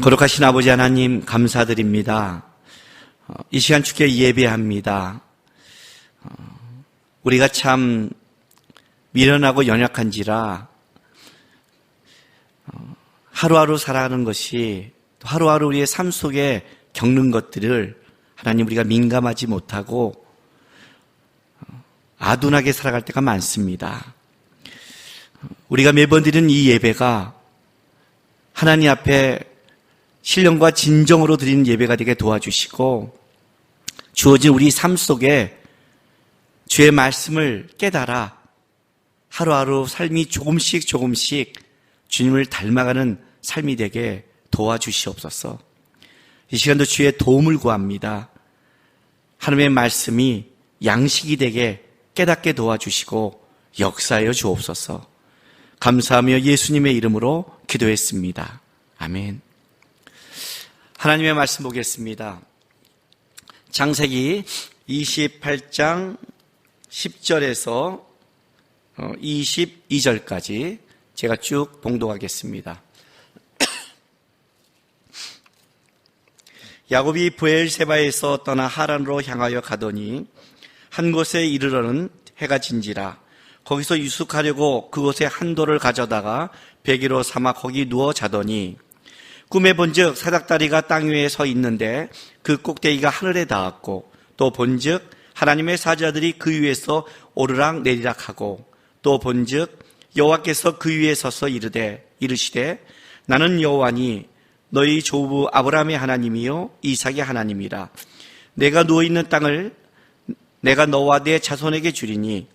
거룩하신 아버지 하나님 감사드립니다. 이 시간 주께 예배합니다. 우리가 참 미련하고 연약한지라 하루하루 살아가는 것이 하루하루 우리의 삶 속에 겪는 것들을 하나님 우리가 민감하지 못하고 아둔하게 살아갈 때가 많습니다. 우리가 매번 드리는 이 예배가 하나님 앞에 신령과 진정으로 드리는 예배가 되게 도와주시고 주어진 우리 삶 속에 주의 말씀을 깨달아 하루하루 삶이 조금씩 주님을 닮아가는 삶이 되게 도와주시옵소서. 이 시간도 주의 도움을 구합니다. 하나님의 말씀이 양식이 되게 깨닫게 도와주시고 역사하여 주옵소서. 감사하며 예수님의 이름으로 기도했습니다. 아멘. 하나님의 말씀 보겠습니다. 창세기 28장 10절에서 22절까지 제가 쭉 봉독하겠습니다. 야곱이 브엘세바에서 떠나 하란으로 향하여 가더니 한 곳에 이르러는 해가 진지라. 거기서 유숙하려고 그곳에 한 돌을 가져다가 베개로 삼아 거기 누워 자더니 꿈에 본즉 사닥다리가 땅 위에 서 있는데 그 꼭대기가 하늘에 닿았고 또 본즉 하나님의 사자들이 그 위에서 오르락 내리락 하고 또 본즉 여호와께서 그 위에 서서 이르시되 나는 여호와니 너희 조부 아브라함의 하나님이요 이삭의 하나님이라. 내가 누워있는 땅을 내가 너와 내 자손에게 주리니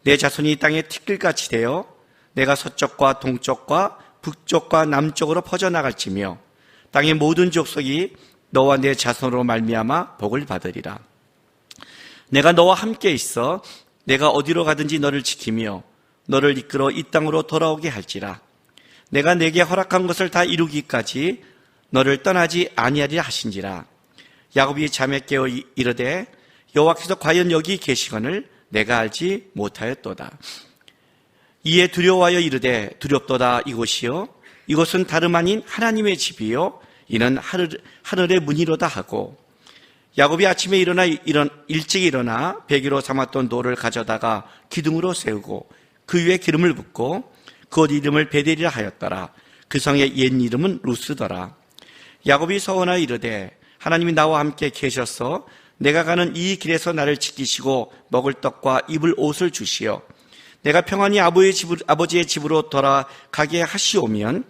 내 자손이 땅에 티끌같이 되어 내가 서쪽과 동쪽과 북쪽과 남쪽으로 퍼져나갈지며 땅의 모든 족속이 너와 내 자손으로 말미암아 복을 받으리라. 내가 너와 함께 있어 내가 어디로 가든지 너를 지키며 너를 이끌어 이 땅으로 돌아오게 할지라. 내가 내게 허락한 것을 다 이루기까지 너를 떠나지 아니하리라 하신지라. 야곱이 잠에 깨어 이르되 여호와께서 과연 여기 계시거늘 내가 알지 못하였도다. 이에 두려워하여 이르되 두렵도다. 이곳이요 이곳은 다름 아닌 하나님의 집이요 이는 하늘의 문이로다 하고 야곱이 아침에 일찍 일어나 베개로 삼았던 돌을 가져다가 기둥으로 세우고 그 위에 기름을 붓고 그곳 이름을 베델이라 하였더라. 그 성의 옛 이름은 루스더라. 야곱이 서원하여 이르되 하나님이 나와 함께 계셔서 내가 가는 이 길에서 나를 지키시고 먹을 떡과 입을 옷을 주시어 내가 평안히 아버지의 집으로 돌아가게 하시오면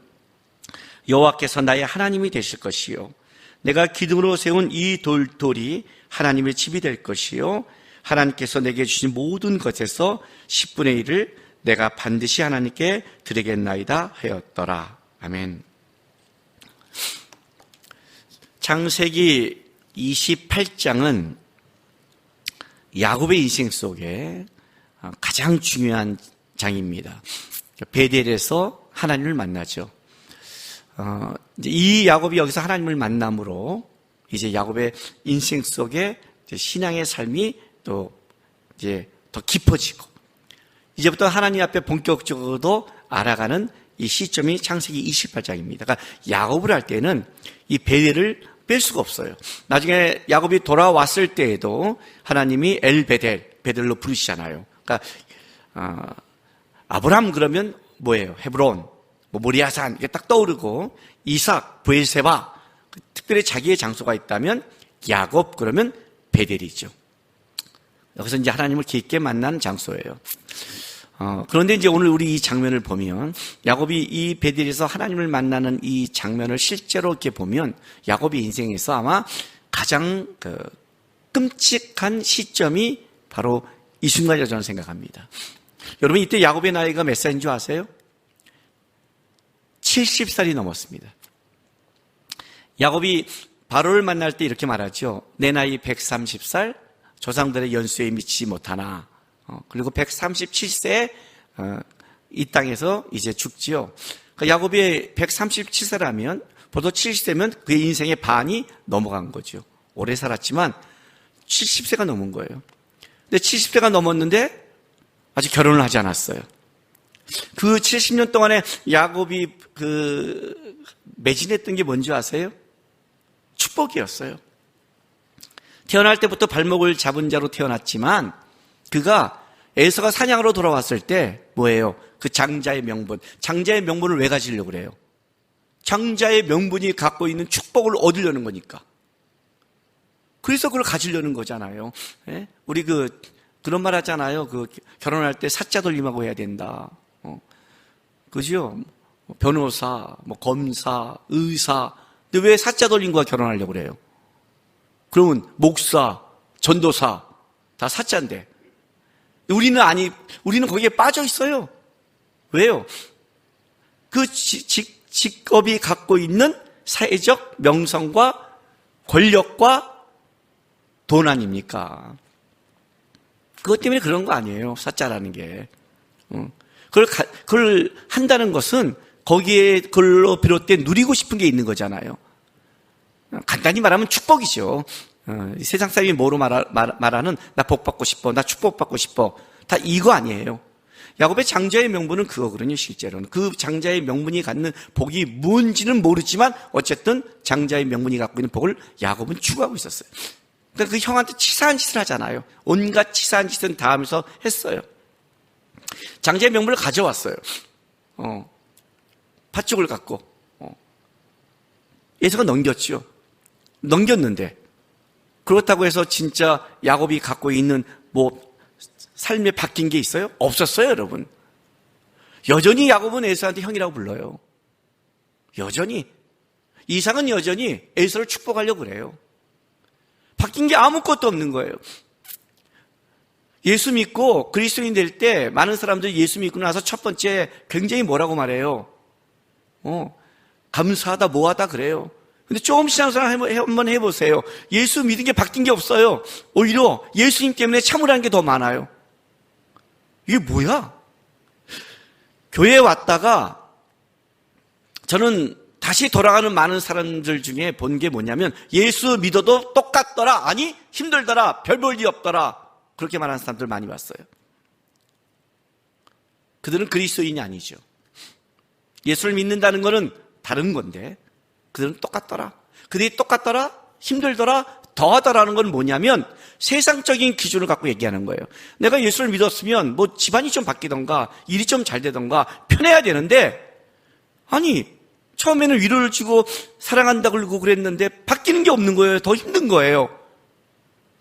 여호와께서 나의 하나님이 되실 것이요 내가 기둥으로 세운 이 돌이 하나님의 집이 될 것이요 하나님께서 내게 주신 모든 것에서 10분의 1을 내가 반드시 하나님께 드리겠나이다 하였더라. 아멘. 창세기 28장은 야곱의 인생 속에 가장 중요한 장입니다. 베델에서 하나님을 만나죠. 이 야곱이 여기서 하나님을 만남으로 이제 야곱의 인생 속에 신앙의 삶이 또 이제 더 깊어지고 이제부터 하나님 앞에 본격적으로도 알아가는 이 시점이 창세기 28장입니다. 그러니까 야곱을 할 때는 이 베델을 뺄 수가 없어요. 나중에 야곱이 돌아왔을 때에도 하나님이 베델로 부르시잖아요. 그러니까 아브람 그러면 뭐예요? 헤브론, 모리아산 이게 딱 떠오르고 이삭, 브엘세바 특별히 자기의 장소가 있다면 야곱 그러면 베델이죠. 여기서 이제 하나님을 깊게 만난 장소예요. 그런데 이제 오늘 우리 이 장면을 보면 야곱이 이 베델에서 하나님을 만나는 이 장면을 실제로 이렇게 보면 야곱의 인생에서 아마 가장 끔찍한 시점이 바로 이 순간이라고 저는 생각합니다. 여러분 이때 야곱의 나이가 몇 살인 줄 아세요? 70살이 넘었습니다. 야곱이 바로를 만날 때 이렇게 말하죠. 내 나이 130살 조상들의 연수에 미치지 못하나 그리고 137세에 이 땅에서 이제 죽지요. 그러니까 야곱이 137세라면 보통 70세면 그의 인생의 반이 넘어간 거죠. 오래 살았지만 70세가 넘은 거예요. 근데 70세가 넘었는데 아직 결혼을 하지 않았어요. 그 70년 동안에 야곱이 매진했던 게 뭔지 아세요? 축복이었어요. 태어날 때부터 발목을 잡은 자로 태어났지만 그가 에서가 사냥으로 돌아왔을 때 뭐예요? 그 장자의 명분. 장자의 명분을 왜 가지려고 그래요? 장자의 명분이 갖고 있는 축복을 얻으려는 거니까. 그래서 그걸 가지려는 거잖아요. 예? 우리 그런 말 하잖아요. 결혼할 때 사자 돌림하고 해야 된다. 그죠? 변호사, 검사, 의사. 근데 왜 사자 돌림과 결혼하려고 그래요? 그러면 목사, 전도사 다 사자인데. 우리는 거기에 빠져 있어요. 왜요? 그 직업이 갖고 있는 사회적 명성과 권력과 돈 아닙니까? 그것 때문에 그런 거 아니에요. 사자라는 게. 그걸 한다는 것은 거기에 그걸로 비롯된 누리고 싶은 게 있는 거잖아요. 간단히 말하면 축복이죠. 세상 사람이 뭐로 말하는 나 복 받고 싶어, 나 축복 받고 싶어. 다 이거 아니에요. 야곱의 장자의 명분은 그거거든요, 실제로는. 그 장자의 명분이 갖는 복이 뭔지는 모르지만 어쨌든 장자의 명분이 갖고 있는 복을 야곱은 추구하고 있었어요. 그러니까 그 형한테 치사한 짓을 하잖아요. 온갖 치사한 짓은 다 하면서 했어요. 장자의 명분을 가져왔어요. 팥죽을 갖고. 에서가 넘겼죠. 넘겼는데 그렇다고 해서 진짜 야곱이 갖고 있는 삶에 바뀐 게 있어요? 없었어요, 여러분. 여전히 야곱은 에서한테 형이라고 불러요. 여전히. 이삭은 여전히 에서를 축복하려고 그래요. 바뀐 게 아무것도 없는 거예요. 예수 믿고 그리스도인 될 때 많은 사람들이 예수 믿고 나서 첫 번째 굉장히 뭐라고 말해요? 감사하다, 뭐하다 그래요. 근데 조금 신앙생활 한번 해보세요. 예수 믿은 게 바뀐 게 없어요. 오히려 예수님 때문에 참으라는 게 더 많아요. 이게 뭐야? 교회에 왔다가 저는 다시 돌아가는 많은 사람들 중에 본 게 뭐냐면 예수 믿어도 똑같더라, 아니 힘들더라, 별 볼 일 없더라, 그렇게 말하는 사람들 많이 봤어요. 그들은 그리스도인이 아니죠. 예수를 믿는다는 것은 다른 건데 그들은 똑같더라, 그들이 똑같더라, 힘들더라, 더하더라는 건 뭐냐면 세상적인 기준을 갖고 얘기하는 거예요. 내가 예수를 믿었으면 집안이 좀 바뀌던가 일이 좀 잘 되던가 편해야 되는데, 아니 처음에는 위로를 주고 사랑한다고 그러고 그랬는데 바뀌는 게 없는 거예요. 더 힘든 거예요.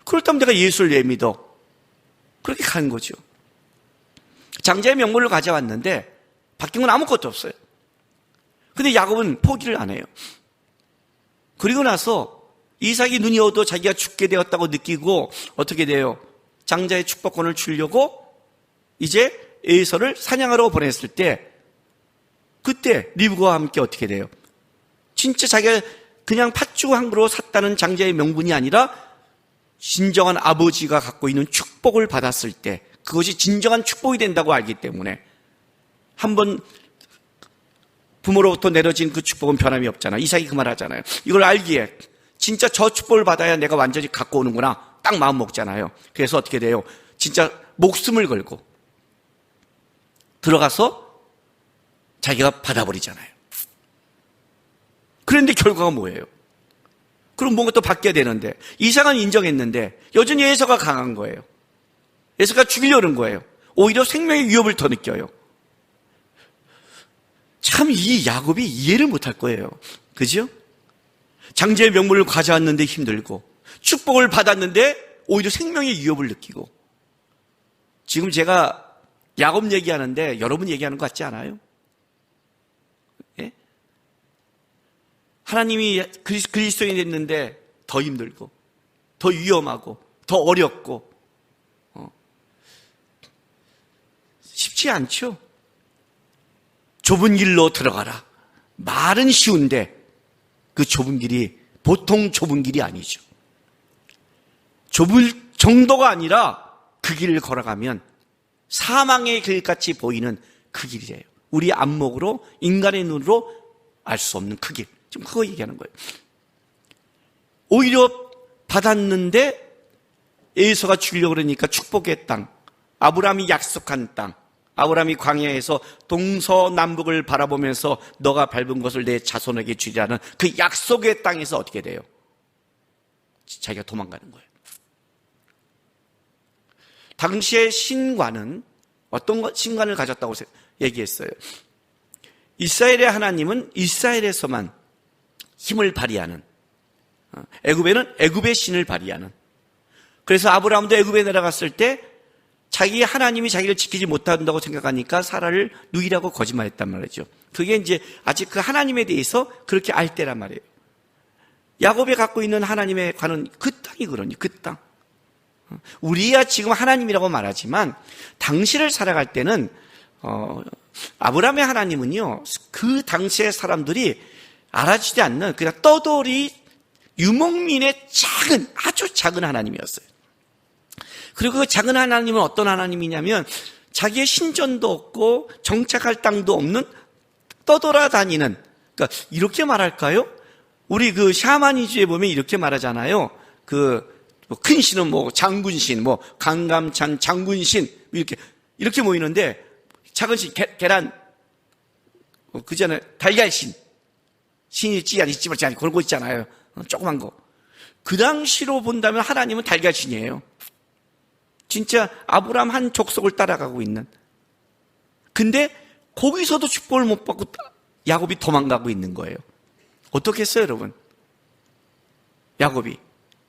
그렇다면 내가 예수를 왜 믿어? 그렇게 가는 거죠. 장자의 명분을 가져왔는데 바뀐 건 아무것도 없어요. 근데 야곱은 포기를 안 해요. 그리고 나서 이삭이 눈이 어두워 자기가 죽게 되었다고 느끼고 어떻게 돼요? 장자의 축복권을 주려고 이제 에서를 사냥하러 보냈을 때, 그때 리브가와 함께 어떻게 돼요? 진짜 자기가 그냥 팥죽 한 그릇 샀다는 장자의 명분이 아니라 진정한 아버지가 갖고 있는 축복을 받았을 때 그것이 진정한 축복이 된다고 알기 때문에, 한번 부모로부터 내려진 그 축복은 변함이 없잖아. 이삭이 그 말 하잖아요. 이걸 알기에 진짜 저 축복을 받아야 내가 완전히 갖고 오는구나 딱 마음 먹잖아요. 그래서 어떻게 돼요? 진짜 목숨을 걸고 들어가서 자기가 받아버리잖아요. 그런데 결과가 뭐예요? 그럼 뭔가 또 바뀌어야 되는데, 이삭은 인정했는데 여전히 에서가 강한 거예요. 에서가 죽이려는 거예요. 오히려 생명의 위협을 더 느껴요. 참 이 야곱이 이해를 못할 거예요. 그죠? 장자의 명분을 가져왔는데 힘들고, 축복을 받았는데 오히려 생명의 위협을 느끼고. 지금 제가 야곱 얘기하는데 여러분 얘기하는 것 같지 않아요? 예? 하나님이 그리스도인이 됐는데 더 힘들고, 더 위험하고, 더 어렵고, 쉽지 않죠? 좁은 길로 들어가라. 말은 쉬운데 그 좁은 길이 보통 좁은 길이 아니죠. 좁을 정도가 아니라 그 길을 걸어가면 사망의 길같이 보이는 그 길이에요. 우리 안목으로, 인간의 눈으로 알 수 없는 그 길. 지금 그거 얘기하는 거예요. 오히려 받았는데 에서가 주려고 그러니까 축복의 땅, 아브라함이 약속한 땅, 아브라함이 광야에서 동서남북을 바라보면서 너가 밟은 것을 내 자손에게 주리라는 그 약속의 땅에서 어떻게 돼요? 자기가 도망가는 거예요. 당시의 신관은 어떤 신관을 가졌다고 얘기했어요. 이스라엘의 하나님은 이스라엘에서만 힘을 발휘하는, 애굽에는 애굽의 신을 발휘하는. 그래서 아브라함도 애굽에 내려갔을 때 자기 하나님이 자기를 지키지 못한다고 생각하니까 사라를 누이라고 거짓말했단 말이죠. 그게 이제 아직 그 하나님에 대해서 그렇게 알 때란 말이에요. 야곱이 갖고 있는 하나님에 관한 그 땅이 그러니, 그 땅. 우리야 지금 하나님이라고 말하지만 당시를 살아갈 때는 아브라함의 하나님은요, 그 당시의 사람들이 알아주지 않는 그냥 떠돌이 유목민의 작은, 아주 작은 하나님이었어요. 그리고 그 작은 하나님은 어떤 하나님이냐면 자기의 신전도 없고 정착할 땅도 없는 떠돌아다니는, 그러니까 이렇게 말할까요? 우리 그 샤머니즘에 보면 이렇게 말하잖아요. 큰 신은 장군신, 강감찬 장군신, 이렇게 모이는데 작은 신, 계란, 그잖아요. 달걀신. 신이 있지, 아니, 걸고 있잖아요. 조그만 거. 그 당시로 본다면 하나님은 달걀신이에요. 진짜 아브라함 한 족속을 따라가고 있는. 근데 거기서도 축복을 못 받고 야곱이 도망가고 있는 거예요. 어떻게 했어요, 여러분? 야곱이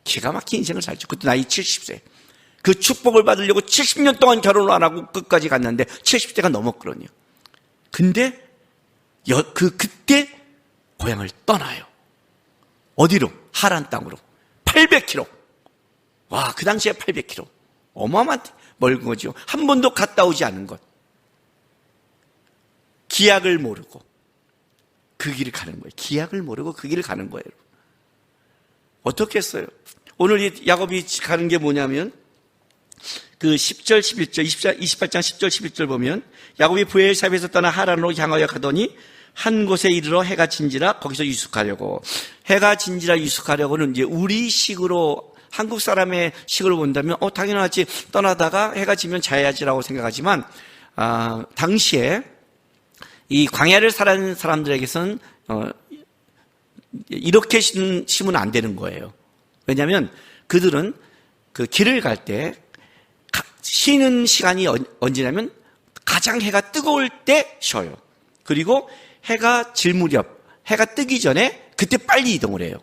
기가 막힌 인생을 살죠. 그때 나이 70세. 그 축복을 받으려고 70년 동안 결혼을 안 하고 끝까지 갔는데 70세가 넘었거든요. 근데 그때 고향을 떠나요. 어디로? 하란 땅으로. 800km. 와, 그 당시에 800km. 어마어마한 멀은 거죠. 한 번도 갔다 오지 않은 것. 기약을 모르고 그 길을 가는 거예요. 기약을 모르고 그 길을 가는 거예요. 어떻게 했어요? 오늘 이 야곱이 가는 게 뭐냐면 그 10절, 11절, 28장 10절, 11절 보면 야곱이 브엘사베에서 떠나 하란으로 향하여 가더니 한 곳에 이르러 해가 진지라 거기서 유숙하려고. 해가 진지라 유숙하려고는 이제 우리 식으로, 한국 사람의 식으로 본다면 당연하지, 떠나다가 해가 지면 자야지라고 생각하지만 당시에 이 광야를 살아가는 사람들에게서는 이렇게 심으면 안 되는 거예요. 왜냐하면 그들은 그 길을 갈 때 쉬는 시간이 언제냐면 가장 해가 뜨거울 때 쉬어요. 그리고 해가 질 무렵, 해가 뜨기 전에 그때 빨리 이동을 해요.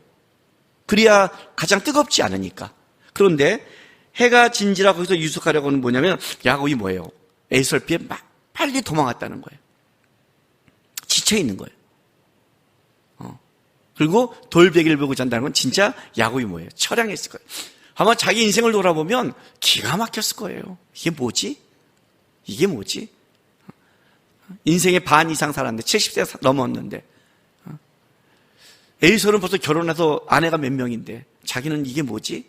그래야 가장 뜨겁지 않으니까. 그런데 해가 진지라 거기서 유숙하려고 하는 뭐냐면 야곱이 뭐예요? 에설피에 막 빨리 도망갔다는 거예요. 지쳐 있는 거예요. 그리고 돌베개를 베고 잔다는 건 진짜 야곱이 뭐예요? 처량했을 거예요. 아마 자기 인생을 돌아보면 기가 막혔을 거예요. 이게 뭐지? 이게 뭐지? 인생의 반 이상 살았는데 70세 넘었는데 에이솔은 벌써 결혼해서 아내가 몇 명인데 자기는 이게 뭐지?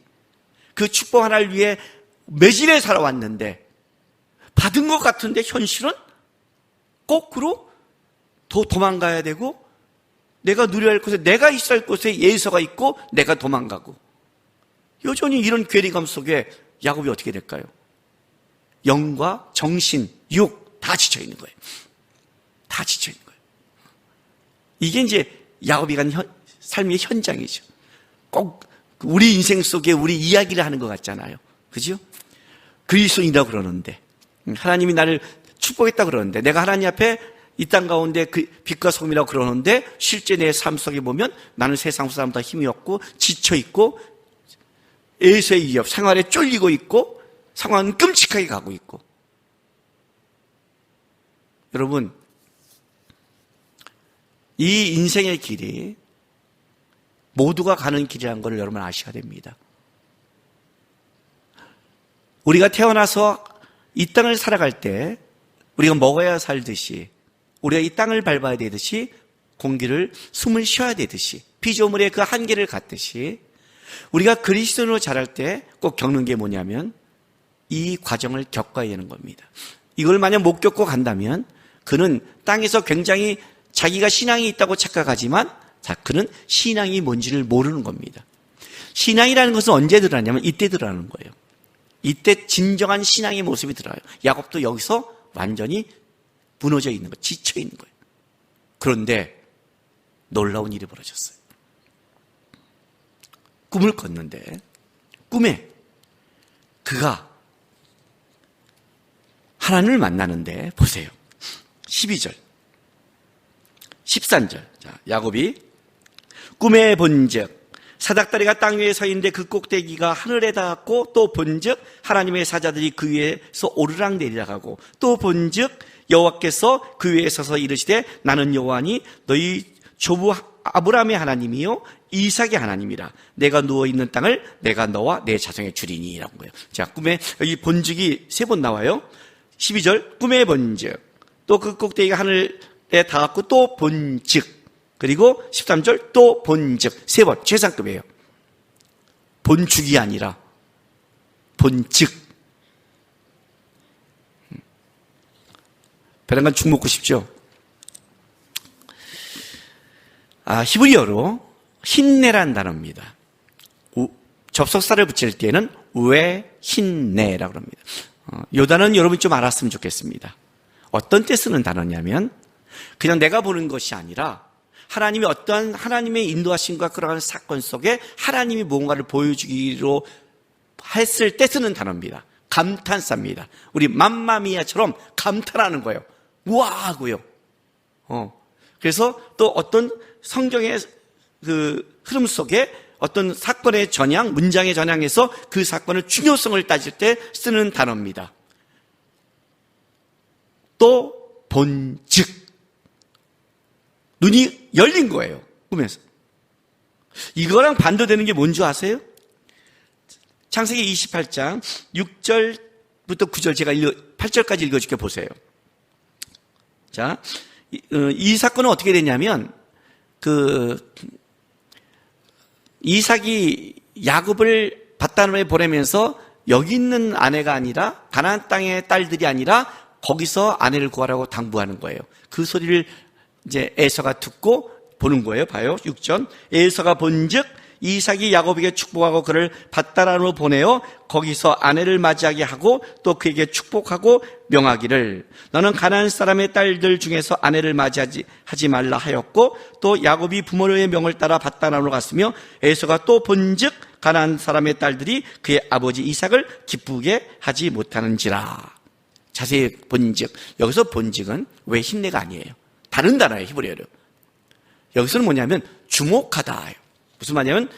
그 축복 하나를 위해 매진해 살아왔는데 받은 것 같은데 현실은 거꾸로 더 도망가야 되고 내가 누려야 할 곳에, 내가 있어야 할 곳에 예서가 있고 내가 도망가고, 여전히 이런 괴리감 속에 야곱이 어떻게 될까요? 영과 정신, 육 다 지쳐 있는 거예요. 다 지쳐 있는 거예요. 이게 이제 야곱이 간 삶의 현장이죠. 꼭 우리 인생 속에 우리 이야기를 하는 것 같잖아요. 그죠? 그리스도인이라고 그러는데, 하나님이 나를 축복했다고 그러는데, 내가 하나님 앞에 이 땅 가운데 그 빛과 소금이라고 그러는데 실제 내 삶 속에 보면 나는 세상 사람보다 힘이 없고 지쳐있고 에서의 위협, 생활에 쫄리고 있고 상황은 끔찍하게 가고 있고. 여러분, 이 인생의 길이 모두가 가는 길이라는 걸 여러분 아셔야 됩니다. 우리가 태어나서 이 땅을 살아갈 때 우리가 먹어야 살듯이, 우리가 이 땅을 밟아야 되듯이, 공기를, 숨을 쉬어야 되듯이, 피조물의 그 한계를 갖듯이 우리가 그리스도인으로 자랄 때 꼭 겪는 게 뭐냐면 이 과정을 겪어야 되는 겁니다. 이걸 만약 못 겪고 간다면 그는 땅에서 굉장히 자기가 신앙이 있다고 착각하지만 그는 신앙이 뭔지를 모르는 겁니다. 신앙이라는 것은 언제 드러나냐면 이때 드러나는 거예요. 이때 진정한 신앙의 모습이 드러나요. 야곱도 여기서 완전히 무너져 있는 거예요. 지쳐 있는 거예요. 그런데 놀라운 일이 벌어졌어요. 꿈을 꿨는데 꿈에 그가 하나님을 만나는데 보세요. 12절 13절 자, 야곱이 꿈에 본즉 사닥다리가 땅 위에 서 있는데 그 꼭대기가 하늘에 닿았고 또 본즉 하나님의 사자들이 그 위에서 오르락 내리락 하고 또 본즉 여호와께서 그 위에 서서 이르시되 나는 여호와니 너희 조부 아브라함의 하나님이요 이삭의 하나님이라. 내가 누워있는 땅을 내가 너와 내 자손에 주리니 라는 거예요. 자, 꿈에 여기 본즉이 3번 나와요. 12절 꿈에 본즉 또 그 꼭대기가 하늘에 닿았고 또 본즉 그리고 13절 또 본즉 3번 최상급이에요. 본죽이 아니라 본즉. 베란간 죽 먹고 싶죠? 히브리어로 힌내란 단어입니다. 접속사를 붙일 때는 왜 힌내라고 합니다. 이 단어는 여러분이 좀 알았으면 좋겠습니다. 어떤 때 쓰는 단어냐면 그냥 내가 보는 것이 아니라 하나님이 어떠한 하나님의 인도하심과 끌어가는 사건 속에 하나님이 무언가를 보여주기로 했을 때 쓰는 단어입니다. 감탄사입니다. 우리 맘마미아처럼 감탄하는 거예요. 우와 하고요. 그래서 또 어떤 성경의 그 흐름 속에 어떤 사건의 전향, 문장의 전향에서 그 사건의 중요성을 따질 때 쓰는 단어입니다. 또 본즉 눈이 열린 거예요. 꿈에서. 이거랑 반대되는 게 뭔지 아세요? 창세기 28장 6절부터 9절 제가 8절까지 읽어줄게 보세요. 자, 이 사건은 어떻게 됐냐면 이삭이 야곱을 밧단에 보내면서 여기 있는 아내가 아니라 가나안 땅의 딸들이 아니라 거기서 아내를 구하라고 당부하는 거예요. 그 소리를 이제 에서가 듣고 보는 거예요. 봐요. 6절. 에서가 본즉 이삭이 야곱에게 축복하고 그를 밧단으로 보내어 거기서 아내를 맞이하게 하고 또 그에게 축복하고 명하기를 너는 가나안 사람의 딸들 중에서 아내를 맞이하지 말라 하였고 또 야곱이 부모의 명을 따라 밧단으로 갔으며 에서가 또 본즉 가나안 사람의 딸들이 그의 아버지 이삭을 기쁘게 하지 못하는지라. 자세히 본즉. 여기서 본즉은 왜 힌내가 아니에요. 다른 단어예요. 히브리어로. 여기서는 뭐냐면 주목하다. 무슨 말이냐면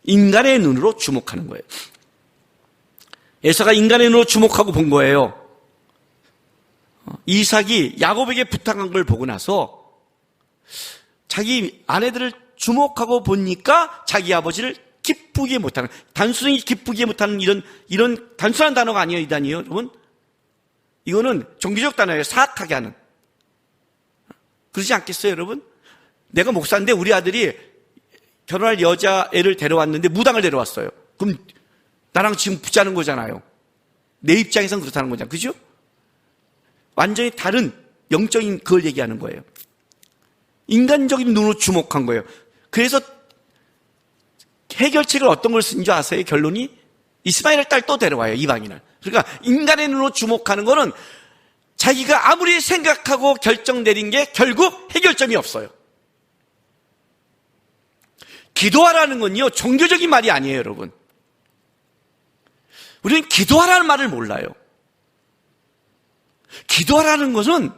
인간의 눈으로 주목하는 거예요. 에서가 인간의 눈으로 주목하고 본 거예요. 이삭이 야곱에게 부탁한 걸 보고 나서 자기 아내들을 주목하고 보니까 자기 아버지를 기쁘게 못하는, 단순히 기쁘게 못하는 이런 단순한 단어가 아니에요. 이 단어요, 여러분. 이거는 종교적 단어예요. 사악하게 하는. 그러지 않겠어요, 여러분? 내가 목사인데 우리 아들이 결혼할 여자애를 데려왔는데 무당을 데려왔어요. 그럼 나랑 지금 붙자는 거잖아요. 내 입장에선 그렇다는 거잖아요. 그죠? 완전히 다른 영적인 그걸 얘기하는 거예요. 인간적인 눈으로 주목한 거예요. 그래서 해결책을 어떤 걸 쓴 줄 아세요? 결론이? 이스마엘의 딸 또 데려와요. 이방인을. 그러니까 인간의 눈으로 주목하는 거는 자기가 아무리 생각하고 결정 내린 게 결국 해결점이 없어요. 기도하라는 건요, 종교적인 말이 아니에요, 여러분. 우리는 기도하라는 말을 몰라요. 기도하라는 것은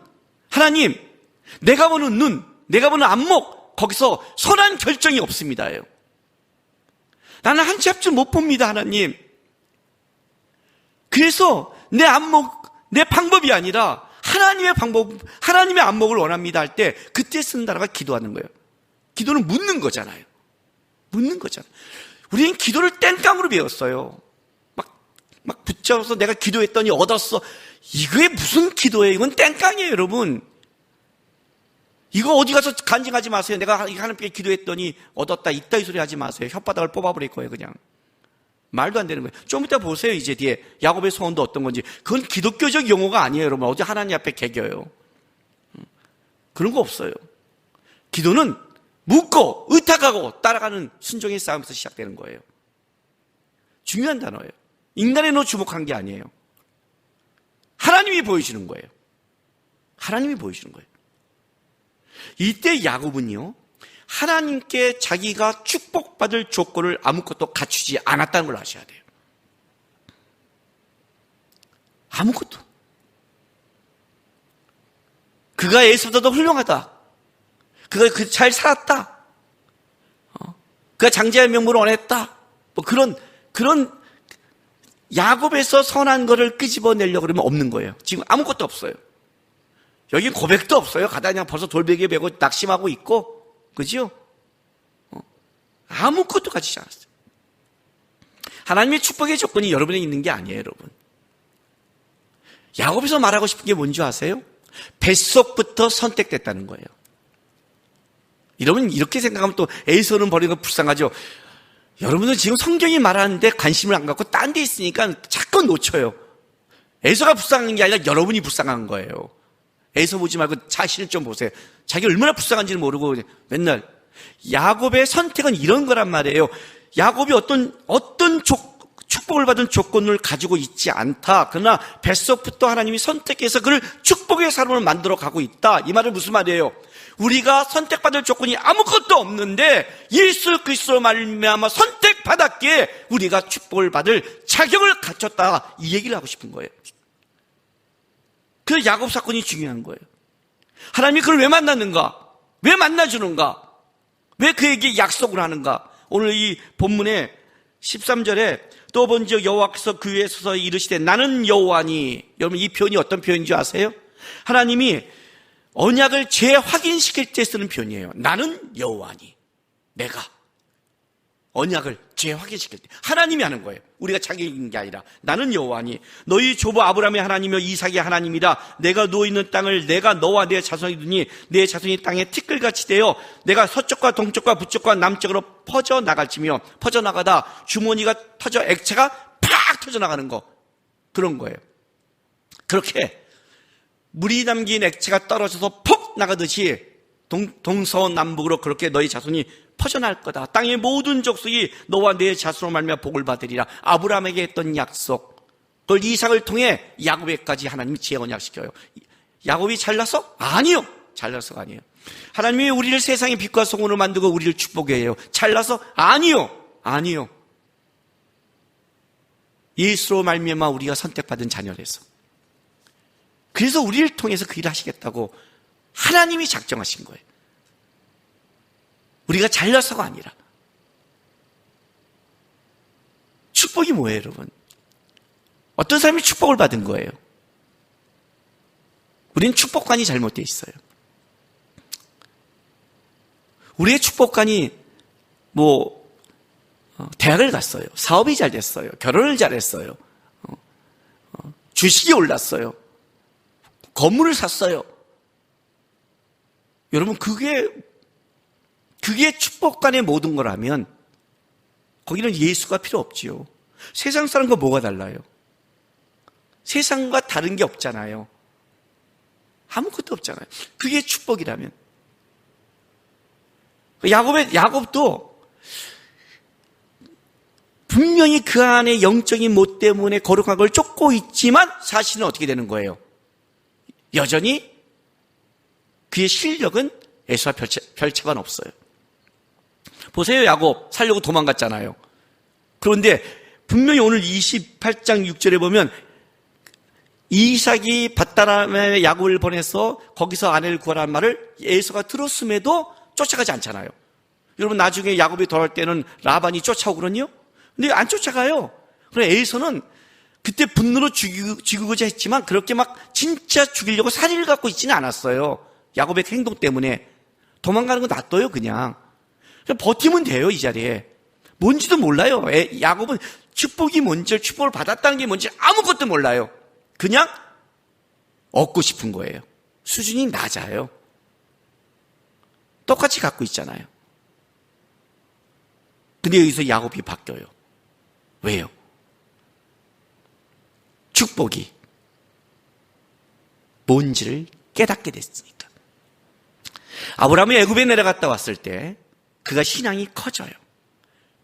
하나님, 내가 보는 눈, 내가 보는 안목, 거기서 선한 결정이 없습니다예요. 나는 한 치 앞줄 못 봅니다, 하나님. 그래서 내 안목, 내 방법이 아니라 하나님의 방법, 하나님의 안목을 원합니다 할 때 그때 쓰는 단어가 기도하는 거예요. 기도는 묻는 거잖아요. 묻는 거잖아요. 우리는 기도를 땡깡으로 배웠어요. 막 붙잡아서 내가 기도했더니 얻었어. 이거에 무슨 기도예요? 이건 땡깡이에요, 여러분. 이거 어디 가서 간증하지 마세요. 내가 하나님께 기도했더니 얻었다. 이따위 소리 하지 마세요. 혓바닥을 뽑아버릴 거예요, 그냥. 말도 안 되는 거예요. 좀 이따 보세요, 이제 뒤에. 야곱의 소원도 어떤 건지. 그건 기독교적 용어가 아니에요, 여러분. 어디 하나님 앞에 개겨요. 그런 거 없어요. 기도는 묻고 의탁하고 따라가는 순종의 싸움에서 시작되는 거예요. 중요한 단어예요. 인간의 눈으로 주목한 게 아니에요. 하나님이 보여주는 거예요. 하나님이 보여주는 거예요. 이때 야곱은요, 하나님께 자기가 축복받을 조건을 아무것도 갖추지 않았다는 걸 아셔야 돼요. 아무것도. 그가 에서보다도 훌륭하다. 그가 잘 살았다. 그가 장자의 명분을 원했다. 뭐 그런 야곱에서 선한 거를 끄집어내려고 그러면 없는 거예요. 지금 아무것도 없어요. 여기 고백도 없어요. 가다 그냥 벌써 돌베개 베고 낙심하고 있고, 그죠? 아무것도 가지지 않았어요. 하나님의 축복의 조건이 여러분에 있는 게 아니에요, 여러분. 야곱에서 말하고 싶은 게 뭔지 아세요? 뱃속부터 선택됐다는 거예요. 여러분 이렇게 생각하면 또 에서는 버리는 거 불쌍하죠. 여러분은 지금 성경이 말하는데 관심을 안 갖고 딴 데 있으니까 자꾸 놓쳐요. 에서가 불쌍한 게 아니라 여러분이 불쌍한 거예요. 에서 보지 말고 자신을 좀 보세요. 자기 얼마나 불쌍한지를 모르고 맨날. 야곱의 선택은 이런 거란 말이에요. 야곱이 어떤 축복을 받은 조건을 가지고 있지 않다. 그러나 뱃속부터 하나님이 선택해서 그를 축복의 사람을 만들어 가고 있다. 이 말은 무슨 말이에요? 우리가 선택받을 조건이 아무것도 없는데 예수 그리스도로 말미암아 선택받았기에 우리가 축복을 받을 자격을 갖췄다. 이 얘기를 하고 싶은 거예요. 그 야곱 사건이 중요한 거예요. 하나님이 그를 왜 만났는가? 왜 만나주는가? 왜 그에게 약속을 하는가? 오늘 이 본문의 13절에 또 본즉 여호와께서 그 위에 서서 이르시되 나는 여호와니. 여러분 이 표현이 어떤 표현인 줄 아세요? 하나님이 언약을 재확인시킬 때 쓰는 표현이에요. 나는 여호와니. 내가 언약을 재확인시킬 때 하나님이 하는 거예요. 우리가 자기인 게 아니라. 나는 여호와니 너희 조부 아브라함의 하나님이며 이삭의 하나님이라. 내가 누워있는 땅을 내가 너와 내 자손이 두니 내 자손이 땅에 티끌같이 되어 내가 서쪽과 동쪽과 북쪽과 남쪽으로 퍼져나갈지며 퍼져나가다 주머니가 터져 액체가 팍 터져나가는 거, 그런 거예요. 그렇게 물이 담긴 액체가 떨어져서 폭 나가듯이 동서남북으로 그렇게 너희 자손이 퍼져날 거다. 땅의 모든 족속이 너와 내 자손으로 말미암아 복을 받으리라. 아브라함에게 했던 약속, 그걸 이삭을 통해 야곱에까지 하나님이 재언약시켜요. 야곱이 잘나서? 아니요. 잘나서가 아니에요. 하나님이 우리를 세상의 빛과 소금으로 만들고 우리를 축복해 해요. 잘나서? 아니요. 아니요. 예수로 말미암아 우리가 선택받은 자녀라서. 그래서 우리를 통해서 그 일을 하시겠다고 하나님이 작정하신 거예요. 우리가 잘나서가 아니라. 축복이 뭐예요, 여러분? 어떤 사람이 축복을 받은 거예요? 우리는 축복관이 잘못되어 있어요. 우리의 축복관이 대학을 갔어요. 사업이 잘 됐어요. 결혼을 잘했어요. 주식이 올랐어요. 건물을 샀어요. 여러분 그게 축복관의 모든 거라면 거기는 예수가 필요 없지요. 세상 사람과 뭐가 달라요? 세상과 다른 게 없잖아요. 아무것도 없잖아요. 그게 축복이라면. 야곱도 분명히 그 안에 영적인 못 때문에 거룩한 걸 쫓고 있지만 사실은 어떻게 되는 거예요? 여전히 그의 실력은 에서와 별 차가 없어요. 보세요. 야곱 살려고 도망갔잖아요. 그런데 분명히 오늘 28장 6절에 보면 이삭이 밧다람에 야곱을 보내서 거기서 아내를 구하라는 말을 에서가 들었음에도 쫓아가지 않잖아요. 여러분 나중에 야곱이 돌아올 때는 라반이 쫓아오거든요. 근데 안 쫓아가요. 그래서 에서는 그때 분노로 죽이고자 했지만 그렇게 막 진짜 죽이려고 살인을 갖고 있지는 않았어요. 야곱의 행동 때문에. 도망가는 거 놔둬요 그냥 버티면 돼요. 이 자리에 뭔지도 몰라요. 야곱은 축복이 뭔지, 축복을 받았다는 게 뭔지 아무것도 몰라요. 그냥 얻고 싶은 거예요. 수준이 낮아요. 똑같이 갖고 있잖아요. 근데 여기서 야곱이 바뀌어요. 왜요? 축복이 뭔지를 깨닫게 됐으니까. 아브라함이 애굽에 내려갔다 왔을 때 그가 신앙이 커져요.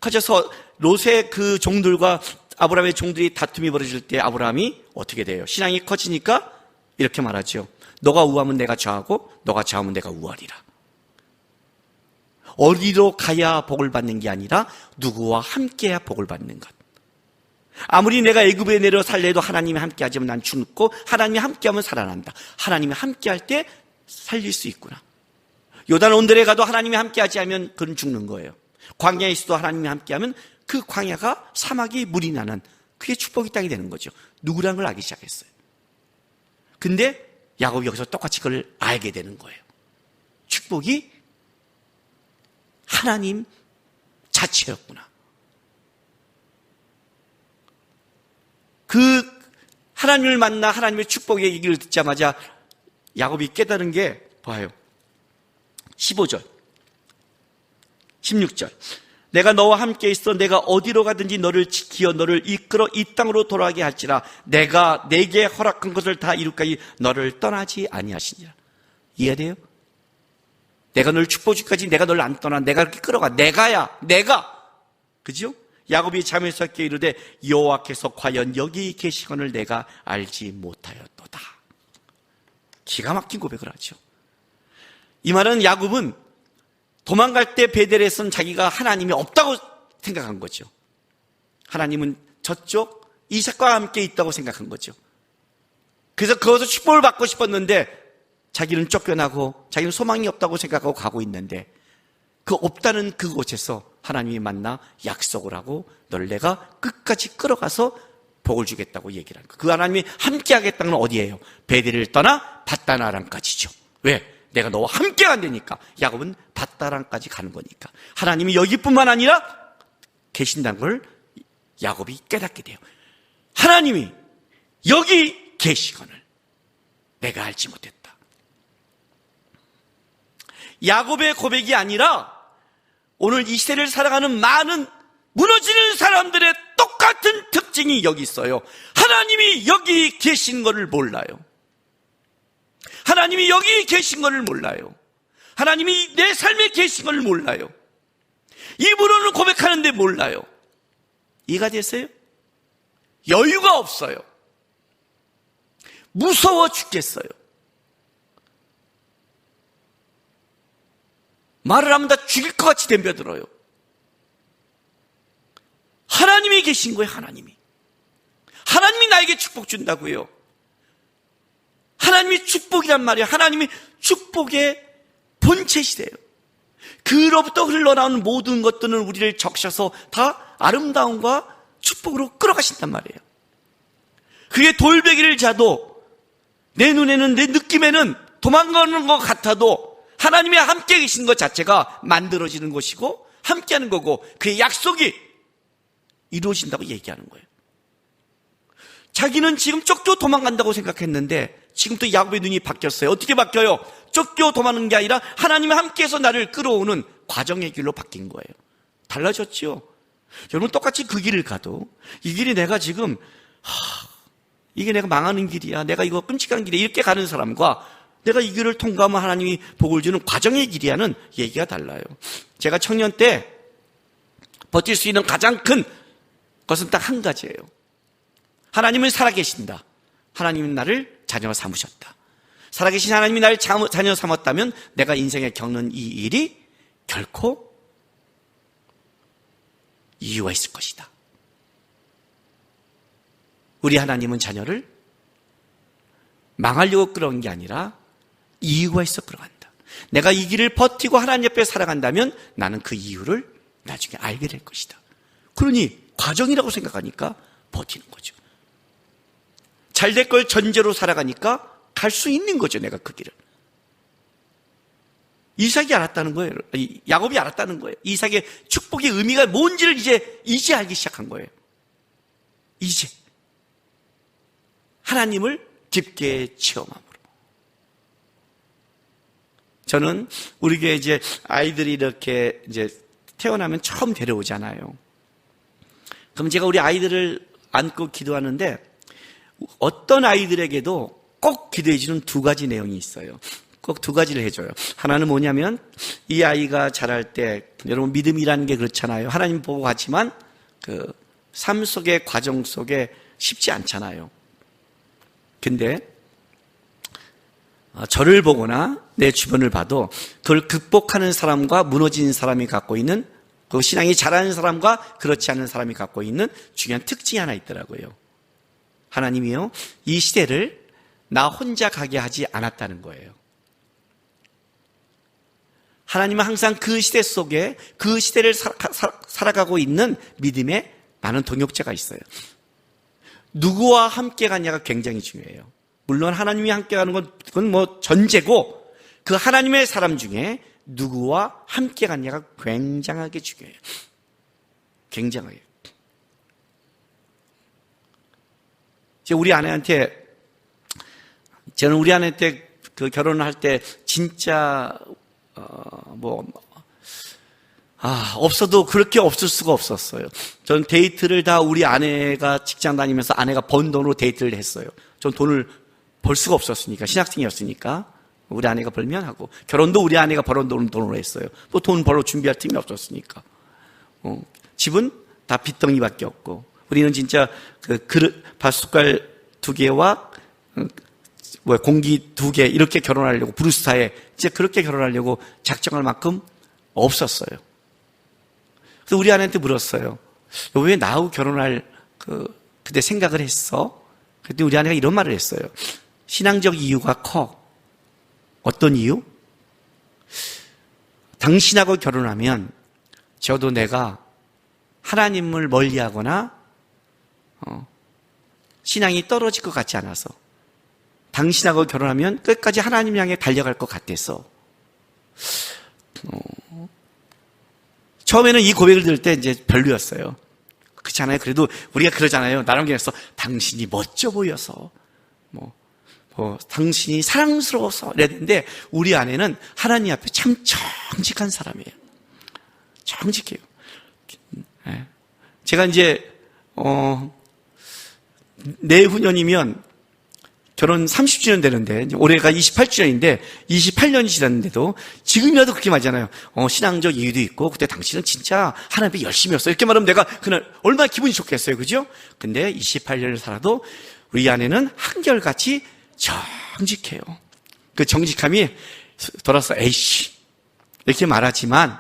커져서 롯의 그 종들과 아브라함의 종들이 다툼이 벌어질 때 아브라함이 어떻게 돼요? 신앙이 커지니까 이렇게 말하죠. 너가 우하면 내가 좌하고 너가 좌하면 내가 우하리라. 어디로 가야 복을 받는 게 아니라 누구와 함께해야 복을 받는 것. 아무리 내가 애굽에 내려 살래도 하나님이 함께하지만 난 죽고 하나님이 함께하면 살아난다. 하나님이 함께할 때 살릴 수 있구나. 요단 온들에 가도 하나님이 함께하지 않으면 그는 죽는 거예요. 광야에 있어도 하나님이 함께하면 그 광야가 사막이 물이 나는 그게 축복의 땅이 되는 거죠. 누구라는 걸 알기 시작했어요. 근데 야곱이 여기서 똑같이 그걸 알게 되는 거예요. 축복이 하나님 자체였구나. 그 하나님을 만나 하나님의 축복의 얘기를 듣자마자 야곱이 깨달은 게 봐요. 15절, 16절. 내가 너와 함께 있어 내가 어디로 가든지 너를 지키어 너를 이끌어 이 땅으로 돌아가게 할지라 내가 내게 허락한 것을 다 이루까지 너를 떠나지 아니하시니라. 이해돼요? 내가 너를 축복주기까지 내가 너를 안 떠나. 내가 그렇게 끌어가. 내가 그죠? 야곱이 잠에서 깨 이르되 여호와께서 과연 여기 계시거늘 내가 알지 못하였도다. 기가 막힌 고백을 하죠. 이 말은 야곱은 도망갈 때 베델에서는 자기가 하나님이 없다고 생각한 거죠. 하나님은 저쪽 이삭과 함께 있다고 생각한 거죠. 그래서 거기서 축복을 받고 싶었는데 자기는 쫓겨나고 자기는 소망이 없다고 생각하고 가고 있는데 그 없다는 그곳에서 하나님이 만나 약속을 하고 너를 내가 끝까지 끌어가서 복을 주겠다고 얘기를 하는 거예요. 그 하나님이 함께 하겠다는 건 어디예요? 베델을 떠나 밧다나람까지죠. 왜? 내가 너와 함께 간다니까. 야곱은 밧다람까지 가는 거니까. 하나님이 여기뿐만 아니라 계신다는 걸 야곱이 깨닫게 돼요. 하나님이 여기 계시거늘 내가 알지 못했다. 야곱의 고백이 아니라 오늘 이 시대를 살아가는 많은 무너지는 사람들의 똑같은 특징이 여기 있어요. 하나님이 여기 계신 것을 몰라요. 하나님이 여기 계신 것을 몰라요. 하나님이 내 삶에 계신 것을 몰라요. 입으로는 고백하는데 몰라요. 이해가 됐어요? 여유가 없어요. 무서워 죽겠어요. 말을 하면 다 죽일 것 같이 덤벼들어요. 하나님이 계신 거예요. 하나님이 나에게 축복 준다고요. 하나님이 축복이란 말이에요. 하나님이 축복의 본체시래요. 그로부터 흘러나오는 모든 것들은 우리를 적셔서 다 아름다움과 축복으로 끌어가신단 말이에요. 그게 돌베개를 자도 내 눈에는 내 느낌에는 도망가는 것 같아도 하나님이 함께 계신 것 자체가 만들어지는 것이고 함께하는 거고 그의 약속이 이루어진다고 얘기하는 거예요. 자기는 지금 쫓겨 도망간다고 생각했는데 지금 또 야곱의 눈이 바뀌었어요. 어떻게 바뀌어요? 쫓겨 도망가는 게 아니라 하나님이 함께해서 나를 끌어오는 과정의 길로 바뀐 거예요. 달라졌죠? 여러분 똑같이 그 길을 가도 이 길이 내가 지금 이게 내가 망하는 길이야, 내가 이거 끔찍한 길이야 이렇게 가는 사람과 내가 이 길을 통과하면 하나님이 복을 주는 과정의 길이야는 얘기가 달라요. 제가 청년 때 버틸 수 있는 가장 큰 것은 딱 한 가지예요. 하나님은 살아계신다. 하나님은 나를 자녀 삼으셨다. 살아계신 하나님이 나를 자녀 삼았다면 내가 인생에 겪는 이 일이 결코 이유가 있을 것이다. 우리 하나님은 자녀를 망하려고 끌어온 게 아니라 이유가 있어 끌어간다. 내가 이 길을 버티고 하나님 옆에 살아간다면 나는 그 이유를 나중에 알게 될 것이다. 그러니 과정이라고 생각하니까 버티는 거죠. 잘 될 걸 전제로 살아가니까 갈 수 있는 거죠. 내가 그 길을. 이삭이 알았다는 거예요. 야곱이 알았다는 거예요. 이삭의 축복의 의미가 뭔지를 이제 알기 시작한 거예요. 이제 하나님을 깊게 체험함으로. 저는 우리 교회 이제 아이들이 이렇게 이제 태어나면 처음 데려오잖아요. 그럼 제가 우리 아이들을 안고 기도하는데 어떤 아이들에게도 꼭 기도해 주는 두 가지 내용이 있어요. 꼭 두 가지를 해줘요. 하나는 뭐냐면 이 아이가 자랄 때 여러분 믿음이라는 게 그렇잖아요. 하나님 보고 가지만 그 삶 속의 과정 속에 쉽지 않잖아요. 근데 저를 보거나 내 주변을 봐도 그걸 극복하는 사람과 무너진 사람이 갖고 있는, 그 신앙이 잘하는 사람과 그렇지 않은 사람이 갖고 있는 중요한 특징이 하나 있더라고요. 하나님이요, 이 시대를 나 혼자 가게 하지 않았다는 거예요. 하나님은 항상 그 시대 속에 그 시대를 살아가고 있는 믿음의 많은 동역자가 있어요. 누구와 함께 가냐가 굉장히 중요해요. 물론 하나님이 함께 가는 건 그건 뭐 전제고, 그 하나님의 사람 중에 누구와 함께 가냐가 굉장하게 중요해요. 굉장하게. 우리 아내한테, 저는 우리 아내한테 그 결혼을 할 때 진짜 없어도 그렇게 없을 수가 없었어요. 전 데이트를 다 우리 아내가 직장 다니면서 아내가 번 돈으로 데이트를 했어요. 전 돈을 벌 수가 없었으니까, 신학생이었으니까 우리 아내가 벌면 하고, 결혼도 우리 아내가 벌어온 돈으로 했어요. 뭐 돈 벌어 준비할 틈이 없었으니까. 집은 다 빚덩이밖에 없고, 우리는 진짜 그 그릇, 밥-숟갈 2개와 공기 2개 이렇게 결혼하려고, 브루스타에 진짜 그렇게 결혼하려고 작정할 만큼 없었어요. 그래서 우리 아내한테 물었어요. 너 왜 나하고 결혼할 그때 생각을 했어? 그때 우리 아내가 이런 말을 했어요. 신앙적 이유가 커. 어떤 이유? 당신하고 결혼하면 저도 내가 하나님을 멀리하거나 신앙이 떨어질 것 같지 않아서, 당신하고 결혼하면 끝까지 하나님 향해 달려갈 것 같아서. 처음에는 이 고백을 들을 때 이제 별로였어요. 그렇잖아요. 그래도 우리가 그러잖아요. 나름대로서 당신이 멋져 보여서, 당신이 사랑스러워서 이래야 되는데, 우리 아내는 하나님 앞에 참 정직한 사람이에요. 정직해요. 제가 이제 내후년이면 결혼 30주년 되는데, 올해가 28주년인데 28년이 지났는데도 지금이라도 그렇게 말하잖아요. 신앙적 이유도 있고, 그때 당신은 진짜 하나님 앞에 열심히 했어요. 이렇게 말하면 내가 그날 얼마나 기분이 좋겠어요. 그죠? 근데 28년을 살아도 우리 아내는 한결같이 정직해요. 그 정직함이 돌아서 에이씨 이렇게 말하지만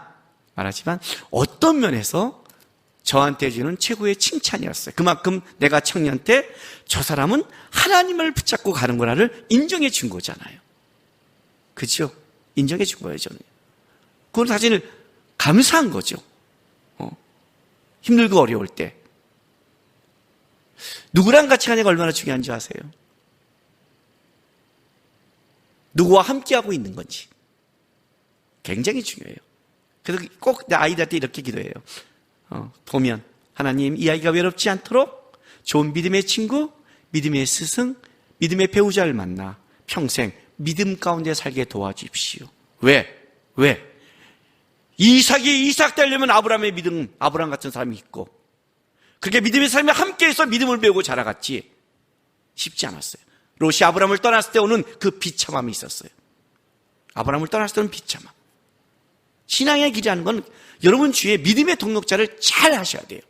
어떤 면에서 저한테 주는 최고의 칭찬이었어요. 그만큼 내가 청년 때 저 사람은 하나님을 붙잡고 가는 거라를 인정해 준 거잖아요. 그죠? 인정해 준 거예요, 저는. 그건 사실 감사한 거죠. 힘들고 어려울 때. 누구랑 같이 가냐가 얼마나 중요한 줄 아세요? 누구와 함께하고 있는 건지. 굉장히 중요해요. 그래서 꼭 내 아이들한테 이렇게 기도해요. 보면 하나님, 이 아이가 외롭지 않도록 좋은 믿음의 친구, 믿음의 스승, 믿음의 배우자를 만나 평생 믿음 가운데 살게 도와주십시오. 왜? 이삭이 이삭 되려면 아브라함의 믿음, 아브라함 같은 사람이 있고, 그렇게 믿음의 사람이 함께해서 믿음을 배우고 자라갔지. 쉽지 않았어요. 롯이 아브라함을 떠났을 때 오는 그 비참함이 있었어요. 아브라함을 떠났을 때 오는 비참함. 신앙의 길이라는 건 여러분 주위에 믿음의 동역자를 잘 하셔야 돼요.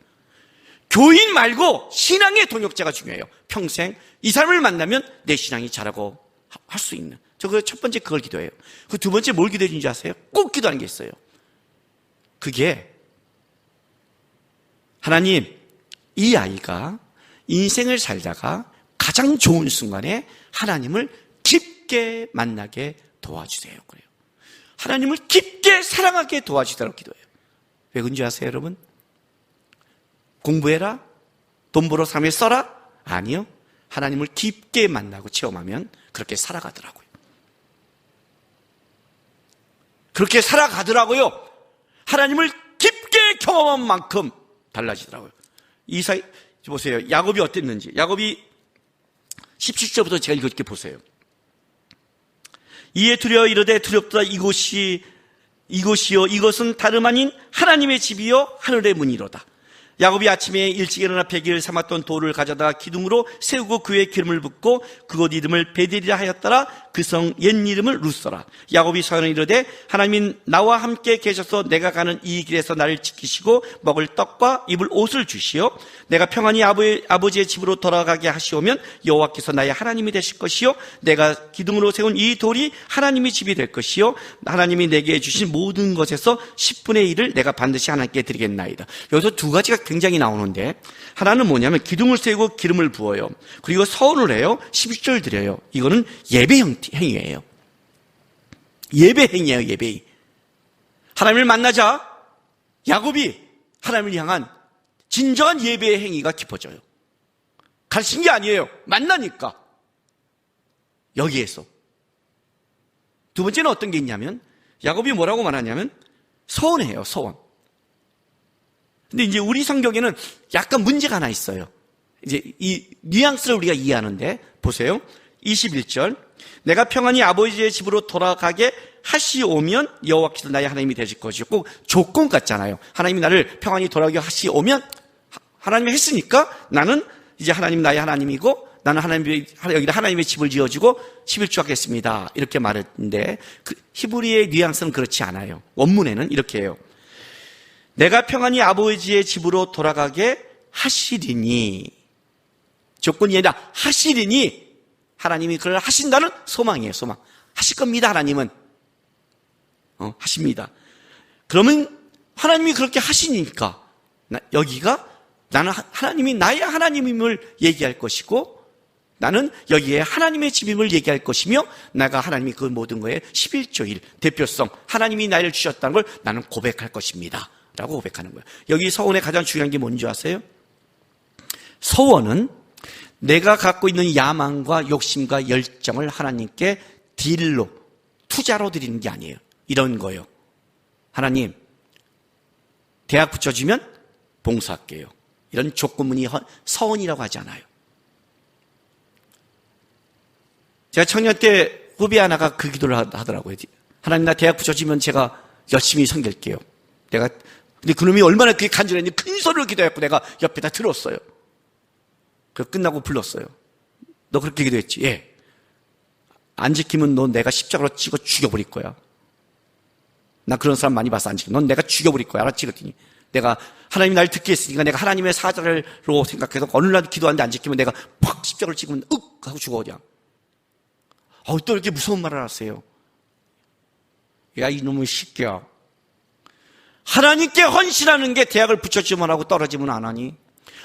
교인 말고 신앙의 동역자가 중요해요. 평생 이 사람을 만나면 내 신앙이 자라고 할 수 있는. 저 첫 번째 그걸 기도해요. 그 두 번째 뭘 기도해 주는지 아세요? 꼭 기도하는 게 있어요. 그게 하나님, 이 아이가 인생을 살다가 가장 좋은 순간에 하나님을 깊게 만나게 도와주세요. 그래요. 하나님을 깊게 사랑하게 도와주시도록 기도해요. 왜 그런지 아세요, 여러분? 공부해라? 돈 벌어 삶에 써라? 아니요. 하나님을 깊게 만나고 체험하면 그렇게 살아가더라고요. 그렇게 살아가더라고요. 하나님을 깊게 경험한 만큼 달라지더라고요. 이사이 보세요. 야곱이 어땠는지. 야곱이 17절부터 제가 이렇게 보세요. 이에 두려워 이르되 두렵다 이곳이요 이것은 다름 아닌 하나님의 집이요 하늘의 문이로다. 야곱이 아침에 일찍 일어나 베개를 삼았던 돌을 가져다가 기둥으로 세우고 그의 기름을 붓고 그곳 이름을 베델이라 하였더라. 그 성 옛 이름을 루스라. 야곱이 서원을 이르되 하나님이 나와 함께 계셔서 내가 가는 이 길에서 나를 지키시고 먹을 떡과 입을 옷을 주시오. 내가 평안히 아버지의 집으로 돌아가게 하시오면 여호와께서 나의 하나님이 되실 것이요 내가 기둥으로 세운 이 돌이 하나님의 집이 될 것이요 하나님이 내게 주신 모든 것에서 10분의 1을 내가 반드시 하나님께 드리겠나이다. 여기서 두 가지가 굉장히 나오는데, 하나는 뭐냐면 기둥을 세우고 기름을 부어요. 그리고 서원을 해요. 11조를 드려요. 이거는 예배 행위예요. 예배 행위예요. 예배. 하나님을 만나자 야곱이 하나님을 향한 진정한 예배의 행위가 깊어져요. 가르친 게 아니에요. 만나니까. 여기에서. 두 번째는 어떤 게 있냐면, 야곱이 뭐라고 말하냐면 서원해요. 서원. 근데 이제 우리 성경에는 약간 문제가 하나 있어요. 이제 이 뉘앙스를 우리가 이해하는데, 보세요. 21절. 내가 평안히 아버지의 집으로 돌아가게 하시오면 여호와께서 나의 하나님이 되실 것이요. 꼭 조건 같잖아요. 하나님이 나를 평안히 돌아가게 하시오면, 하나님이 했으니까 나는 이제 하나님 나의 하나님이고 나는 여기다 하나님의 집을 지어주고 11조 하겠습니다. 이렇게 말했는데, 그 히브리의 뉘앙스는 그렇지 않아요. 원문에는 이렇게 해요. 내가 평안히 아버지의 집으로 돌아가게 하시리니, 조건이 아니라 하시리니, 하나님이 그걸 하신다는 소망이에요. 소망. 하실 겁니다. 하나님은 하십니다. 그러면 하나님이 그렇게 하시니까 여기가 나는 하나님이 나의 하나님임을 얘기할 것이고, 나는 여기에 하나님의 집임을 얘기할 것이며, 내가 하나님이 그 모든 거에 11조 1 대표성, 하나님이 나를 주셨다는 걸 나는 고백할 것입니다 라고 고백하는 거예요. 여기 서원의 가장 중요한 게 뭔지 아세요? 서원은 내가 갖고 있는 야망과 욕심과 열정을 하나님께 딜로, 투자로 드리는 게 아니에요. 이런 거예요. 하나님, 대학 붙여주면 봉사할게요. 이런 조건문이 서원이라고 하지 않아요. 제가 청년 때 후배 하나가 그 기도를 하더라고요. 하나님, 나 대학 붙여주면 제가 열심히 섬길게요. 근데 그놈이 얼마나 그게 간절했는지 큰 소리로 기도했고 내가 옆에다 들었어요. 그 끝나고 불렀어요. 너 그렇게 기도했지? 예. 안 지키면 너 내가 십자가로 찍어 죽여버릴 거야. 나 그런 사람 많이 봤어. 안 지키면 넌 내가 죽여버릴 거야. 알았지? 그랬더니 내가 하나님이 날 듣게 했으니까 내가 하나님의 사자로 생각해서 어느 날 기도하는데 안 지키면 내가 팍 십자가를 찍으면 하고 죽어 그냥. 또 이렇게 무서운 말을 하세요. 야, 이놈의 새끼야. 하나님께 헌신하는 게 대학을 붙여주면 하고 떨어지면 안 하니?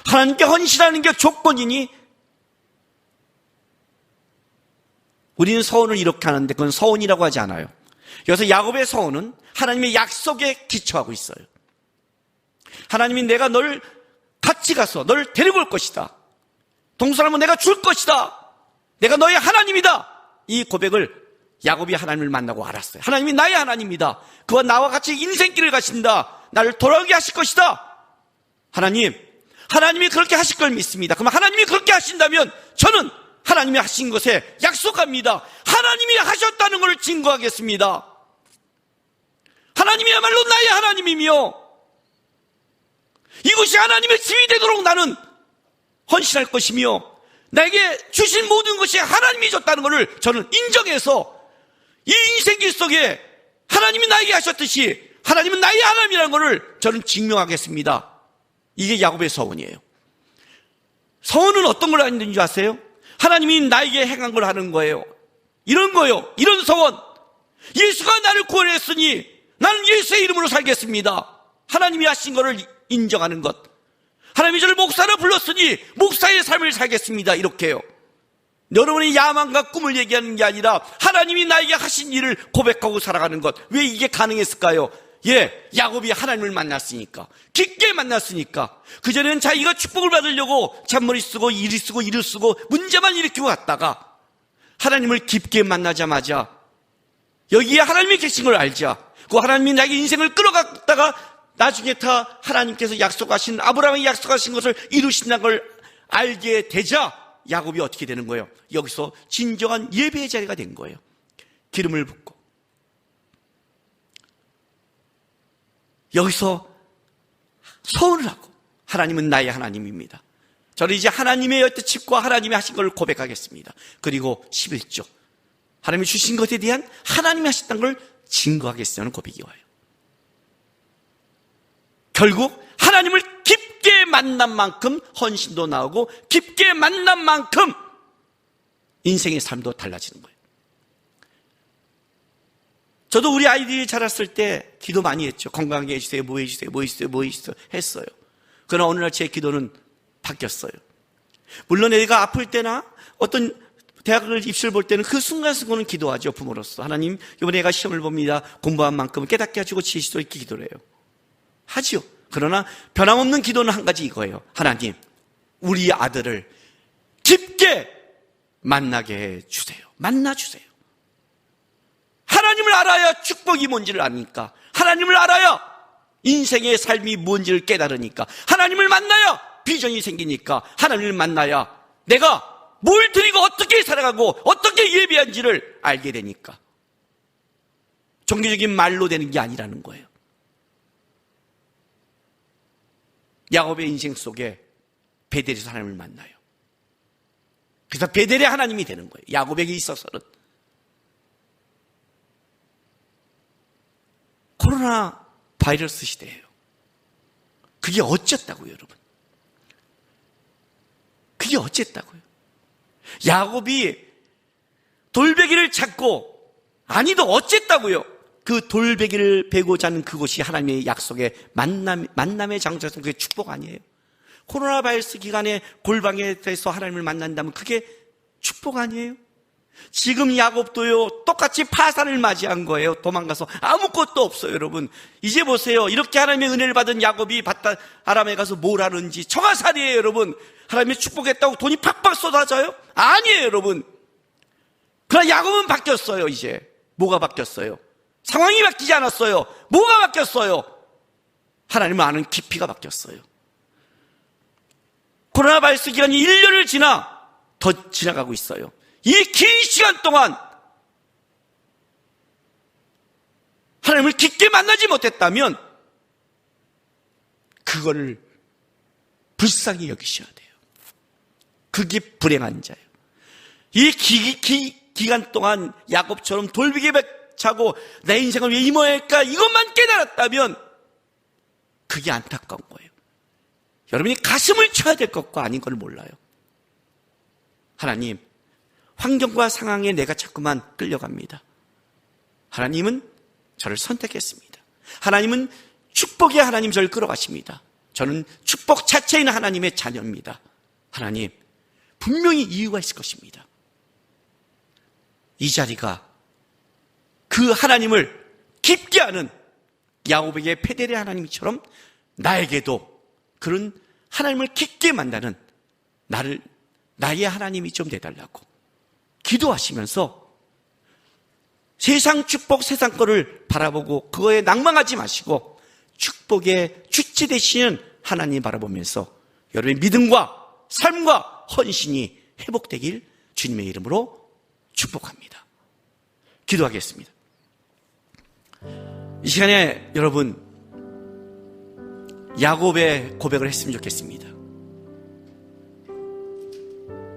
하나님께 헌신하는 게 조건이니? 우리는 서원을 이렇게 하는데 그건 서원이라고 하지 않아요. 여기서 야곱의 서원은 하나님의 약속에 기초하고 있어요. 하나님이 내가 널 같이 가서 널 데리고 올 것이다. 동서남은 내가 줄 것이다. 내가 너의 하나님이다. 이 고백을 야곱이 하나님을 만나고 알았어요. 하나님이 나의 하나님이다. 그와 나와 같이 인생길을 가신다. 나를 돌아오게 하실 것이다. 하나님이 그렇게 하실 걸 믿습니다. 그럼 하나님이 그렇게 하신다면 저는 하나님이 하신 것에 약속합니다. 하나님이 하셨다는 것을 증거하겠습니다. 하나님이야말로 나의 하나님이며 이곳이 하나님의 집이 되도록 나는 헌신할 것이며 나에게 주신 모든 것이 하나님이 줬다는 것을 저는 인정해서 이 인생길 속에 하나님이 나에게 하셨듯이 하나님은 나의 하나님이라는 것을 저는 증명하겠습니다. 이게 야곱의 서원이에요. 서원은 어떤 걸 하는 줄 아세요? 하나님이 나에게 행한 걸 하는 거예요. 이런 거요. 이런 서원. 예수가 나를 구원했으니 나는 예수의 이름으로 살겠습니다. 하나님이 하신 것을 인정하는 것. 하나님이 저를 목사로 불렀으니 목사의 삶을 살겠습니다. 이렇게요. 여러분의 야망과 꿈을 얘기하는 게 아니라 하나님이 나에게 하신 일을 고백하고 살아가는 것. 왜 이게 가능했을까요? 야곱이 하나님을 만났으니까, 깊게 만났으니까. 그전에는 자기가 축복을 받으려고 잔머리 쓰고 이리 쓰고 이를 쓰고 문제만 일으키고 갔다가 하나님을 깊게 만나자마자 여기에 하나님이 계신 걸 알자. 그 하나님이 나에게 인생을 끌어갔다가 나중에 다 하나님께서 약속하신, 아브라함이 약속하신 것을 이루신다는 걸 알게 되자 야곱이 어떻게 되는 거예요? 여기서 진정한 예배의 자리가 된 거예요. 기름을 붓고 여기서 서원을 하고 하나님은 나의 하나님입니다. 저는 이제 하나님의 집과 하나님이 하신 걸 고백하겠습니다. 그리고 11조 하나님이 주신 것에 대한 하나님이 하셨다는 걸 증거하겠다는 고백이 와요. 결국 하나님을 깊게 만난 만큼 헌신도 나오고 깊게 만난 만큼 인생의 삶도 달라지는 거예요. 저도 우리 아이들이 자랐을 때 기도 많이 했죠. 건강하게 해주세요, 뭐 해주세요, 뭐 해주세요, 뭐 해주세요 했어요. 그러나 어느 날 제 기도는 바뀌었어요. 물론 애가 아플 때나 어떤 대학을 입시를 볼 때는 그 순간순간은 기도하죠. 부모로서. 하나님, 이번에 애가 시험을 봅니다. 공부한 만큼 깨닫게 해주고 지혜시도 있게 기도를 해요. 하지요. 그러나 변함없는 기도는 한 가지 이거예요. 하나님, 우리 아들을 깊게 만나게 해주세요. 만나주세요. 하나님을 알아야 축복이 뭔지를 아니까, 하나님을 알아야 인생의 삶이 뭔지를 깨달으니까, 하나님을 만나야 비전이 생기니까, 하나님을 만나야 내가 뭘 드리고 어떻게 살아가고 어떻게 예배한지를 알게 되니까. 종교적인 말로 되는 게 아니라는 거예요. 야곱의 인생 속에 베델에서 하나님을 만나요. 그래서 베델의 하나님이 되는 거예요. 야곱에게 있어서는. 코로나 바이러스 시대예요. 그게 어쨌다고요, 여러분? 그게 어쨌다고요? 야곱이 돌베개를 찾고, 아니도 어쨌다고요? 그 돌베개를 베고자 하는 그곳이 하나님의 약속의 만남의 장소에서 그게 축복 아니에요? 코로나 바이러스 기간에 골방에 대해서 하나님을 만난다면 그게 축복 아니에요? 지금 야곱도요, 똑같이 파산을 맞이한 거예요. 도망가서 아무것도 없어요, 여러분. 이제 보세요. 이렇게 하나님의 은혜를 받은 야곱이 아람에 가서 뭘 하는지. 청아살이에요, 여러분. 하나님의 축복했다고 돈이 팍팍 쏟아져요? 아니에요, 여러분. 그러나 야곱은 바뀌었어요, 이제. 뭐가 바뀌었어요? 상황이 바뀌지 않았어요. 뭐가 바뀌었어요? 하나님을 아는 깊이가 바뀌었어요. 코로나 바이러스 기간이 1년을 더 지나가고 있어요. 이 긴 시간 동안 하나님을 깊게 만나지 못했다면 그거를 불쌍히 여기셔야 돼요. 그게 불행한 자예요. 이 기간 동안 야곱처럼 돌비게 차고 내 인생을 왜 이모할까 이것만 깨달았다면 그게 안타까운 거예요. 여러분이 가슴을 쳐야 될 것과 아닌 걸 몰라요. 하나님, 환경과 상황에 내가 자꾸만 끌려갑니다. 하나님은 저를 선택했습니다. 하나님은 축복의 하나님 저를 끌어가십니다. 저는 축복 자체인 하나님의 자녀입니다. 하나님, 분명히 이유가 있을 것입니다. 이 자리가 그 하나님을 깊게 아는 야곱에게 베델의 하나님처럼 나에게도 그런 하나님을 깊게 만나는 나의 하나님이 좀 되달라고 기도하시면서 세상 축복, 세상 거를 바라보고 그거에 낭망하지 마시고 축복의 주체 되시는 하나님 바라보면서 여러분의 믿음과 삶과 헌신이 회복되길 주님의 이름으로 축복합니다. 기도하겠습니다. 이 시간에 여러분 야곱의 고백을 했으면 좋겠습니다.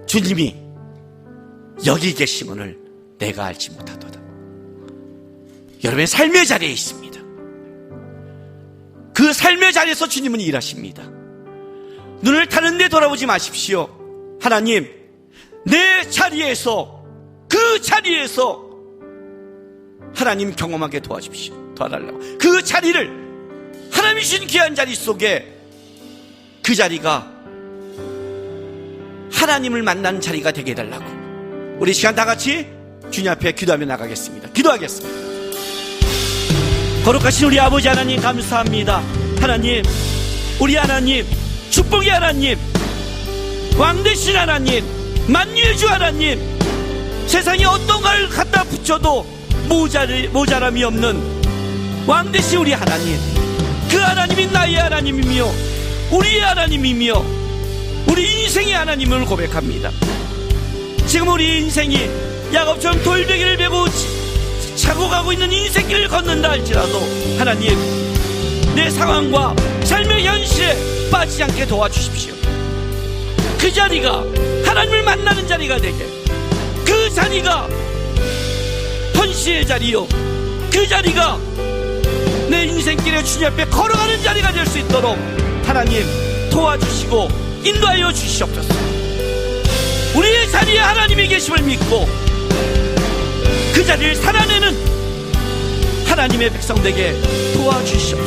주님이 여기 계심을 내가 알지 못하도다. 여러분의 삶의 자리에 있습니다. 그 삶의 자리에서 주님은 일하십니다. 눈을 타는 데 돌아보지 마십시오. 하나님, 내 자리에서, 그 자리에서 하나님 경험하게 도와주십시오. 도와달라고. 그 자리를 하나님이 주신 귀한 자리 속에 그 자리가 하나님을 만나는 자리가 되게 해달라고. 우리 시간 다 같이 주님 앞에 기도하며 나가겠습니다. 기도하겠습니다. 거룩하신 우리 아버지 하나님 감사합니다. 하나님, 우리 하나님, 축복의 하나님, 왕되신 하나님, 만유의 주 하나님, 세상에 어떤 걸 갖다 붙여도 모자람이 없는 왕되신 우리 하나님, 그 하나님이 나의 하나님이며 우리의 하나님이며 우리 인생의 하나님을 고백합니다. 지금 우리 인생이 야곱처럼 돌베개를 베고 차고 가고 있는 인생길을 걷는다 할지라도 하나님, 내 상황과 삶의 현실에 빠지지 않게 도와주십시오. 그 자리가 하나님을 만나는 자리가 되게, 그 자리가 당신의 자리요, 그 자리가 내 인생길에 주님 앞에 걸어가는 자리가 될 수 있도록 하나님 도와주시고 인도하여 주시옵소서. 우리의 자리에 하나님이 계심을 믿고 그 자리를 살아내는 하나님의 백성 되게 도와주시옵소서.